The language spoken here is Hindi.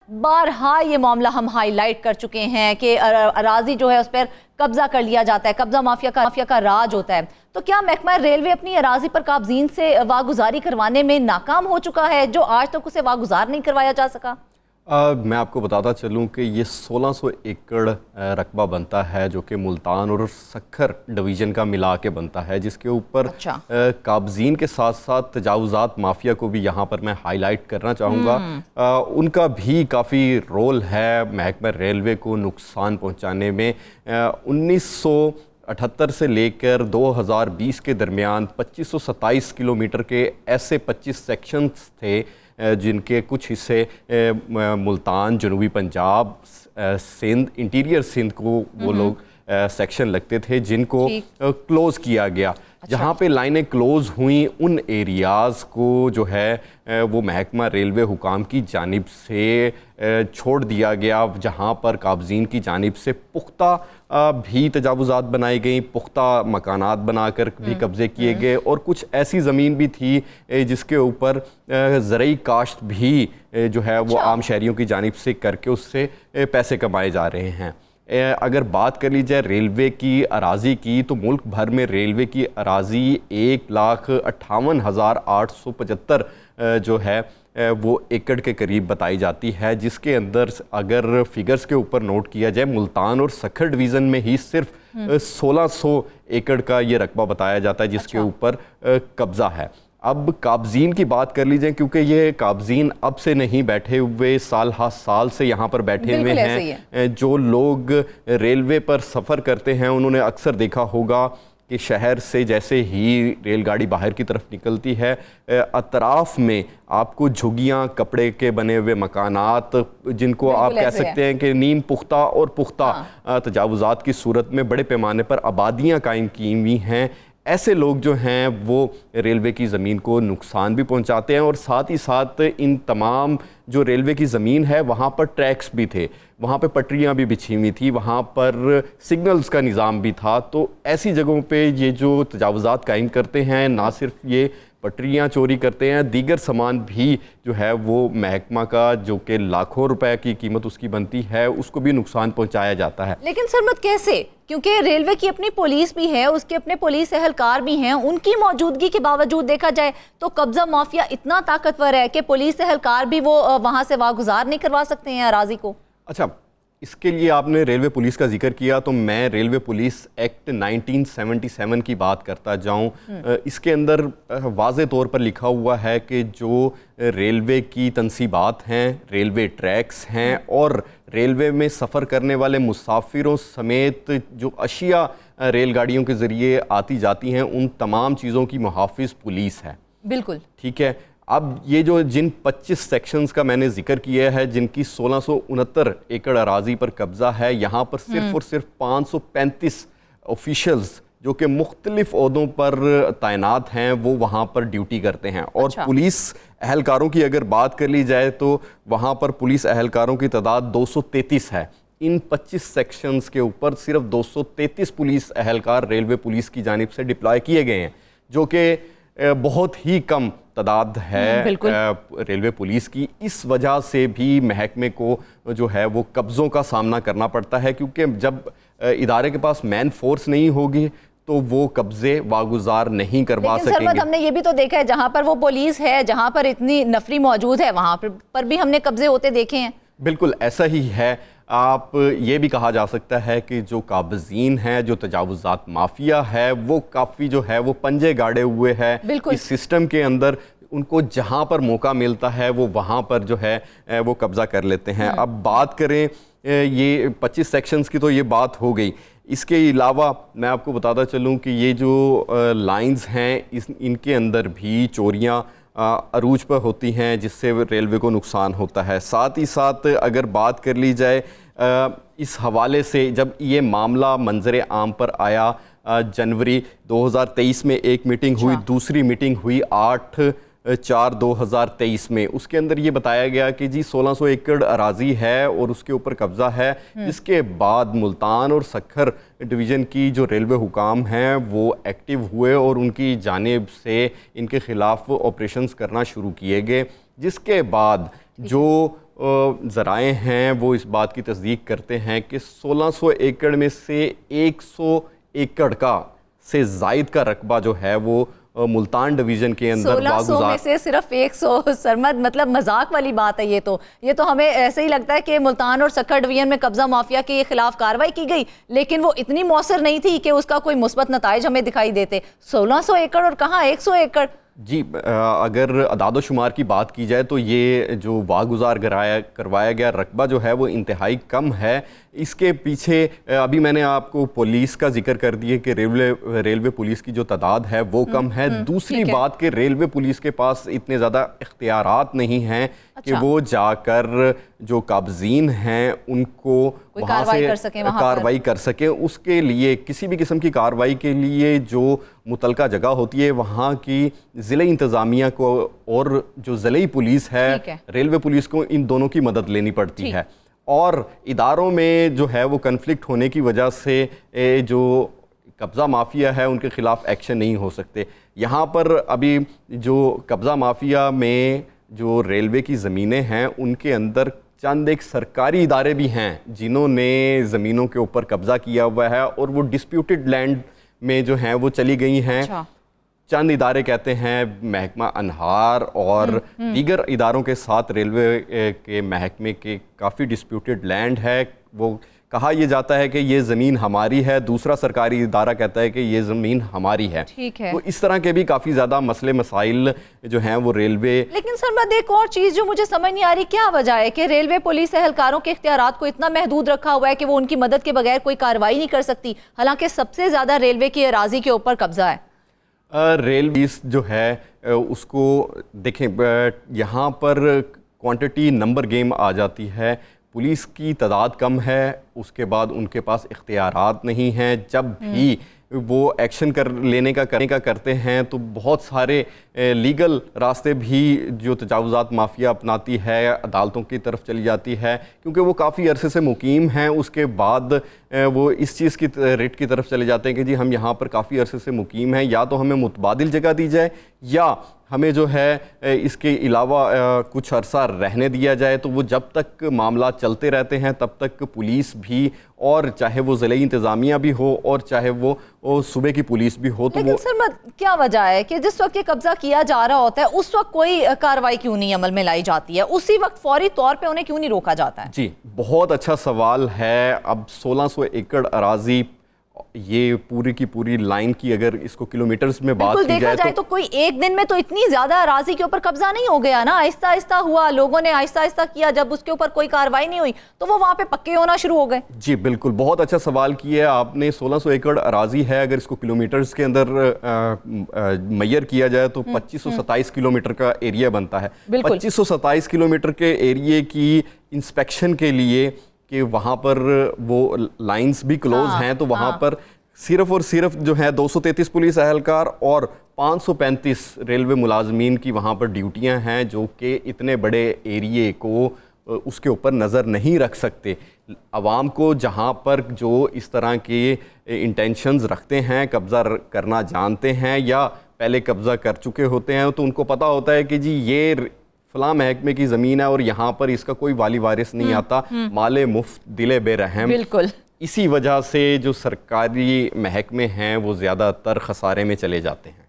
बारहा ये मामला हम हाईलाइट कर चुके हैं कि अराजी जो है उस पर कब्जा कर लिया जाता है, कब्जा माफिया का राज होता है। तो क्या महकमा रेलवे अपनी अराजी पर काबजीन से वागुजारी करवाने में नाकाम हो चुका है, जो आज तक उसे वागुजार नहीं करवाया जा सका? मैं आपको बताता चलूं कि ये 1600 एकड़ रकबा बनता है जो कि मुल्तान और सखर डिवीज़न का मिला के बनता है, जिसके ऊपर काबजीन के साथ साथ तजावुज़ात माफिया को भी यहाँ पर मैं हाईलाइट करना चाहूँगा। उनका भी काफ़ी रोल है महकमा रेलवे को नुकसान पहुँचाने में। 1978 से लेकर 2020 के दरमियान 2527 किलोमीटर के ऐसे 25 सेक्शंस थे जिनके कुछ हिस्से मुल्तान, जनूबी पंजाब, सिंध, इंटीरियर सिंध को वो लोग सेक्शन लगते थे जिनको क्लोज किया गया। जहाँ पे लाइनें क्लोज हुई उन एरियाज़ को जो है वो महकमा रेलवे हुकाम की जानिब से छोड़ दिया गया, जहाँ पर काबजीन की जानिब से पुख्ता भी तजावुज़ात बनाई गई, पुख्ता मकानात बनाकर भी कब्ज़े किए गए और कुछ ऐसी ज़मीन भी थी जिसके ऊपर ज़रई काश्त भी जो है वो आम शहरियों की जानिब से करके उससे पैसे कमाए जा रहे हैं। अगर बात कर ली जाए रेलवे की अराज़ी की, तो मुल्क भर में रेलवे की अराज़ी 1,58,875 जो है वो एकड़ के करीब बताई जाती है, जिसके अंदर अगर फिगर्स के ऊपर नोट किया जाए मुल्तान और सखर डिवीज़न में ही सिर्फ 1600 एकड़ का ये रकबा बताया जाता है जिसके ऊपर कब्ज़ा है। अब काबजीन की बात कर लीजिए, क्योंकि ये काबजीन अब से नहीं बैठे हुए, साल हा साल से यहाँ पर बैठे हुए हैं। जो लोग रेलवे पर सफ़र करते हैं उन्होंने अक्सर देखा होगा कि शहर से जैसे ही रेलगाड़ी बाहर की तरफ निकलती है, अतराफ़ में आपको झुग्गियाँ, कपड़े के बने हुए मकानात, जिनको आप कह सकते हैं कि नीम पुख्ता और पुख्ता तजावुज़ात की सूरत में बड़े पैमाने पर आबादियाँ कायम की हुई हैं। ऐसे लोग जो हैं वो रेलवे की ज़मीन को नुकसान भी पहुंचाते हैं और साथ ही साथ इन तमाम जो रेलवे की ज़मीन है वहाँ पर ट्रैक्स भी थे, वहाँ पे पटरियाँ भी बिछी हुई थी, वहाँ पर सिग्नल्स का निज़ाम भी था। तो ऐसी जगहों पे ये जो तजावुज़ात कायम करते हैं, ना सिर्फ ये पटरियाँ चोरी करते हैं, दीगर सामान भी जो है वो महकमा का जो कि लाखों रुपए की कीमत उसकी बनती है उसको भी नुकसान पहुंचाया जाता है। लेकिन सरमद कैसे? क्योंकि रेलवे की अपनी पुलिस भी है, उसके अपने पुलिस एहलकार भी हैं, उनकी मौजूदगी के बावजूद देखा जाए तो कब्जा माफिया इतना ताकतवर है कि पुलिस एहलकार भी वो वहाँ से वागुजार नहीं करवा सकते हैं अराजी को। अच्छा, इसके लिए आपने रेलवे पुलिस का जिक्र किया तो मैं रेलवे पुलिस एक्ट 1977 की बात करता जाऊं। इसके अंदर वाज़े तौर पर लिखा हुआ है कि जो रेलवे की तनसीबात हैं, रेलवे ट्रैक्स हैं और रेलवे में सफ़र करने वाले मुसाफिरों समेत जो अशिया रेलगाड़ियों के ज़रिए आती जाती हैं, उन तमाम चीज़ों की मुहाफ़िज़ पुलिस है। बिल्कुल ठीक है। अब ये जो जिन 25 सेक्शंस का मैंने जिक्र किया है, जिनकी 1669 एकड़ अराजी पर कब्जा है, यहाँ पर सिर्फ और सिर्फ 535 ऑफिशियल्स जो कि मुख्तलिफ ओहदों पर तैनात हैं वो वहाँ पर ड्यूटी करते हैं। और पुलिस एहलकारों की अगर बात कर ली जाए तो वहाँ पर पुलिस एहलकारों की तादाद 233 है। इन 25 सेक्शंस के ऊपर सिर्फ 233 पुलिस एहलकार रेलवे पुलिस की जानिब से डिप्लॉय किए गए हैं, जो कि बहुत ही कम तादाद है रेलवे पुलिस की। इस वजह से भी महकमे को जो है वो कब्ज़ों का सामना करना पड़ता है, क्योंकि जब इदारे के पास मैन फोर्स नहीं होगी तो वो कब्ज़े वागुजार नहीं करवा सकेंगे। हमने ये भी तो देखा है जहाँ पर वो पुलिस है, जहाँ पर इतनी नफरी मौजूद है, वहाँ पर भी हमने कब्ज़े होते देखे हैं। बिल्कुल ऐसा ही है। आप ये भी कहा जा सकता है कि जो काबज़ीन है, जो तजावुज़ात माफिया है, वो काफ़ी जो है वो पंजे गाड़े हुए हैं इस सिस्टम के अंदर। उनको जहाँ पर मौका मिलता है वो वहाँ पर जो है वो कब्ज़ा कर लेते हैं। अब बात करें ये 25 सेक्शंस की तो ये बात हो गई। इसके अलावा मैं आपको बताता चलूँ कि ये जो लाइंस हैं इनके अंदर भी चोरियाँ अरूज पर होती हैं, जिससे रेलवे को नुकसान होता है। साथ ही साथ अगर बात कर ली जाए इस हवाले से, जब ये मामला मंजर आम पर आया जनवरी 2023 में एक मीटिंग हुई, दूसरी मीटिंग हुई 8/4/2023 में। उसके अंदर ये बताया गया कि जी 1600 एकड़ अराजी है और उसके ऊपर कब्ज़ा है। जिसके बाद मुल्तान और सखर डिवीज़न की जो रेलवे हुकाम हैं वो एक्टिव हुए और उनकी जानिब से इनके ख़िलाफ़ ऑपरेशंस करना शुरू किए गए, जिसके बाद जो ज़राए हैं वो इस बात की तस्दीक करते हैं कि 1600 एकड़ में से 100 एकड़ का से ज़ायद का रकबा जो है वो मुल्तान डिवीज़न के अंदर 1600 में से सिर्फ 100, सरमद मतलब मजाक वाली बात है। ये तो हमें ऐसे ही लगता है कि मुल्तान और सक्खर डिवीजन में कब्जा माफिया के खिलाफ कार्रवाई की गई, लेकिन वो इतनी मौसर नहीं थी कि उसका कोई मुस्बत नताइज हमें दिखाई देते। 1600 एकड़ और कहाँ 100 एकड़। जी, अगर अदाद शुमार की बात की जाए तो ये जो वागुजार करवाया गया रकबा जो है वो इंतहाई कम है। इसके पीछे अभी मैंने आपको पुलिस का जिक्र कर दिया कि रेलवे पुलिस की जो तादाद है वो कम है। दूसरी बात कि रेलवे पुलिस के पास इतने ज़्यादा इख्तियारात नहीं हैं कि वो जाकर जो काबजीन हैं उनको वहाँ से कार्रवाई कर सकें। उसके लिए किसी भी किस्म की कार्रवाई के लिए जो मुतलका जगह होती है वहाँ की ज़िले इंतज़ामिया को और जो ज़िले पुलिस है रेलवे पुलिस को, इन दोनों की मदद लेनी पड़ती है। और इदारों में जो है वो कन्फ्लिक्ट होने की वजह से जो कब्ज़ा माफिया है उनके ख़िलाफ़ एक्शन नहीं हो सकते। यहाँ पर अभी जो कब्ज़ा माफिया में जो रेलवे की ज़मीनें हैं उनके अंदर चंद एक सरकारी इदारे भी हैं जिन्होंने ज़मीनों के ऊपर कब्ज़ा किया हुआ है और वो डिस्प्यूटेड लैंड में जो हैं वो चली गई हैं। चंद इदारे कहते हैं महकमा अनहार और दीगर इदारों के साथ रेलवे के महकमे के काफ़ी डिस्प्यूटेड लैंड है। वो कहा यह जाता है कि ये ज़मीन हमारी है, दूसरा सरकारी इदारा कहता है कि ये ज़मीन हमारी है। ठीक है। तो इस तरह के भी काफ़ी ज़्यादा मसले मसाइल जो हैं वो रेलवे। लेकिन सरमद एक और चीज़ जो मुझे समझ नहीं आ रही, क्या वजह है कि रेलवे पुलिस एहलकारों के इख्तियारात को इतना महदूद रखा हुआ है कि वो उनकी मदद के बगैर कोई कार्रवाई नहीं कर सकती, हालांकि सबसे ज़्यादा रेलवे की अराजी के ऊपर कब्जा है। रेलवे जो है उसको देखें, यहाँ पर क्वांटिटी नंबर गेम आ जाती है। पुलिस की तादाद कम है, उसके बाद उनके पास इख्तियारात नहीं हैं। जब भी वो एक्शन करने का करते हैं तो बहुत सारे लीगल रास्ते भी जो तजावुज़ात माफिया अपनाती है अदालतों की तरफ चली जाती है, क्योंकि वो काफ़ी अरसे से मुकीम हैं। उसके बाद वो इस चीज़ की रेट की तरफ चले जाते हैं कि जी हम यहाँ पर काफ़ी अरसे से मुकीम हैं, या तो हमें मुतबादिल जगह दी जाए या हमें जो है इसके अलावा कुछ अरसा रहने दिया जाए। तो वो जब तक मामला चलते रहते हैं तब तक पुलिस भी, और चाहे वो ज़िले इंतज़ामिया भी हो और चाहे वो सूबे की पुलिस भी हो, तो लेकिन सर क्या वजह है कि जिस वक्त ये कब्जा किया जा रहा होता है उस वक्त कोई कार्रवाई क्यों नहीं अमल में लाई जाती है, उसी वक्त फौरी तौर पे उन्हें क्यों नहीं रोका जाता है? जी, बहुत अच्छा सवाल है। अब 1600 एकड़ अराजी, ये पूरी की पूरी लाइन की अगर इसको किलोमीटर्स में बात की जाए तो कोई एक दिन में तो इतनी ज्यादा अराजी के ऊपर कब्जा नहीं हो गया ना, आहिस्ता आहिस्ता हुआ, लोगों ने आहिस्ता आहिस्ता किया। जब उसके ऊपर कोई कार्रवाई नहीं हुई तो वो वहां पे पक्के होना शुरू हो गए। जी बिल्कुल, बहुत अच्छा सवाल किया आपने। 1600 एकड़ अराजी है, अगर इसको किलोमीटर्स के अंदर मैयर किया जाए तो 2527 किलोमीटर का एरिया बनता है। 2527 किलोमीटर के एरिए की इंस्पेक्शन के लिए कि वहाँ पर वो लाइंस भी क्लोज हैं, तो वहाँ पर सिर्फ और सिर्फ जो है 233 पुलिस एहलकार और 535 रेलवे मुलाजमीन की वहाँ पर ड्यूटियाँ हैं, जो कि इतने बड़े एरिए को उसके ऊपर नज़र नहीं रख सकते। आवाम को जहाँ पर जो इस तरह के इंटेंशंस रखते हैं, कब्ज़ा करना जानते हैं या पहले कब्ज़ा कर चुके होते हैं, तो उनको पता होता है कि जी ये फलां महकमे की ज़मीन है और यहाँ पर इसका कोई वाली वारिस नहीं आता, माले मुफ्त दिले बेरहम। बिल्कुल, इसी वजह से जो सरकारी महकमे हैं वो ज़्यादातर खसारे में चले जाते हैं।